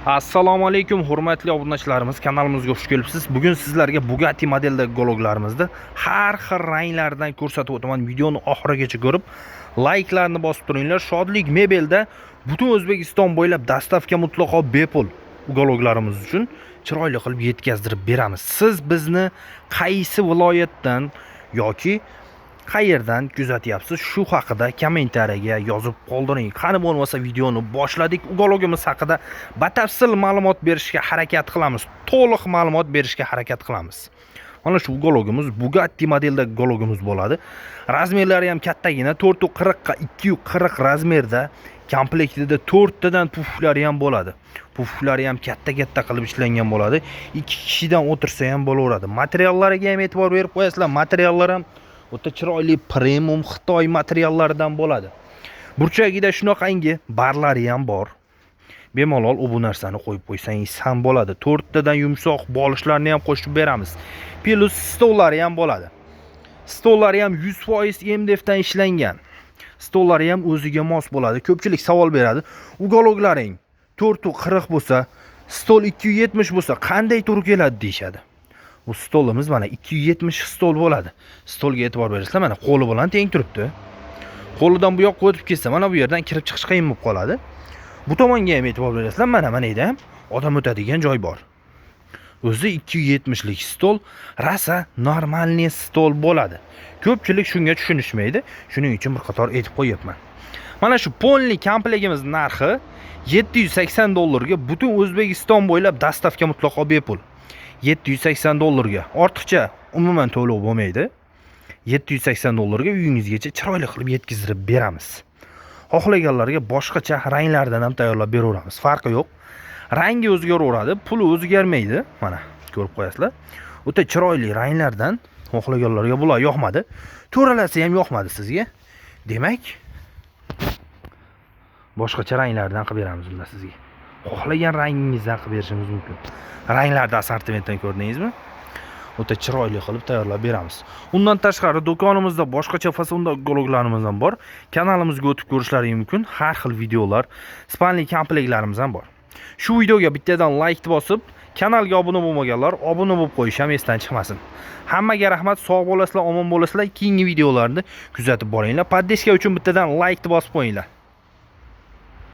Assalomu alaykum hurmatli obunachilarimiz, kanalimizga xush kelibsiz. Bugun sizlarga Bugatti modeldagi gologlarimizni har xil ranglardan ko'rsatib o'taman. Videoni oxirigacha ko'rib, like'larni bosib turinglar. Shodlik Mebelda butun O'zbekiston bo'ylab dastavka mutlaqo bepul gologlarimiz uchun chiroyli qilib yetkazdirib beramiz. Siz bizni qaysi viloyatdan yoki qayerdan kuzatyapsiz, shu haqida kommentariyaga yozib qoldiring. Qani bo'lmasa videoni boshladik. Gologimiz haqida batafsil ma'lumot berishga harakat qilamiz. To'liq ma'lumot berishga harakat qilamiz. Mana shu gologimiz Bugatti modeldagi gologimiz bo'ladi. Razmerlari ham kattagina, 440 ga 240 razmerda. Komplektida 4 tadan puflari ham bo'ladi. Puflari ham katta-katta qilib ishlangan bo'ladi. 2 kishidan o'tirsa ham bo'laveradi. Materiallariga ham e'tibor berib qo'yasizlar. Materiallar ham o'ta chiroyli premium Xitoy materiallaridan bo'ladi. Burchagida shunaqangi barlari ham bor. Bemalol bu narsani qo'yib qo'ysangiz ham bo'ladi. 4 tadan yumshoq bolishlarni ham qo'shib beramiz. Plus stollari ham bo'ladi. Stollari ham 100% MDF dan ishlangan. Stollari ham o'ziga mos bo'ladi. Ko'pchilik savol beradi. Gologlaring 440 bo'lsa, stol 270 bo'lsa, qanday tur keladi deyshadi. Bu stolimiz mana 270 stol bo'ladi. Stolga e'tibor bersizlar, mana qo'li bilan teng turibdi. Qo'lidan bu yoqqa o'tib ketsa, mana bu yerdan kirib chiqish qiyin bo'lib qoladi. Bu tomonga ham e'tibor bersizlar, mana eda ham odam o'tadigan joy bor. O'zi 270 lik stol, rasa normalniy stol bo'ladi. Ko'pchilik shunga tushunishmaydi. Shuning uchun bir qator aytib qo'yapman. Mana shu polni komplegimiz narxi $780 ga butun O'zbekiston bo'ylab dastavka mutlaqo bepul. $780 ga ortiqcha umuman to'lov bo'lmaydi. $780 ga uyingizgacha chiroyli qilib yetkazib beramiz. Xohlaganlarga boshqacha ranglardan ham tayyorlab beraveramiz. Farqi yo'q. Rangi o'zgaraveradi, puli o'zgarmaydi. Mana ko'rib qo'yasizlar. O'ta chiroyli ranglardan xohlaganlarga bular yoqmadi. To'ralasi ham yoqmadi sizga. Demak, boshqacha ranglardan qilib beramiz unda sizga. Xohlagan rangingizdan qilib berishimiz mumkin. Ranglarda assortimentdan ko'rdingizmi? O'ta chiroyli qilib tayyorlab beramiz. Undan tashqari do'konimizda boshqacha fasonda gologlarimiz ham bor. Kanalimizga o'tib ko'rishlaringiz mumkin. Har xil videolar, spanli komplektlarimiz ham bor. Shu videoga bittadan like bosib, kanalga obuna bo'lmaganlar obuna bo'lib qo'yish ham esdan chiqmasin. Hammaga rahmat, sog' bo'lasizlar, omon bo'lasizlar. Keyingi videolarni kuzatib boringlar. Poddeska uchun bittadan like bosib qo'yinglar.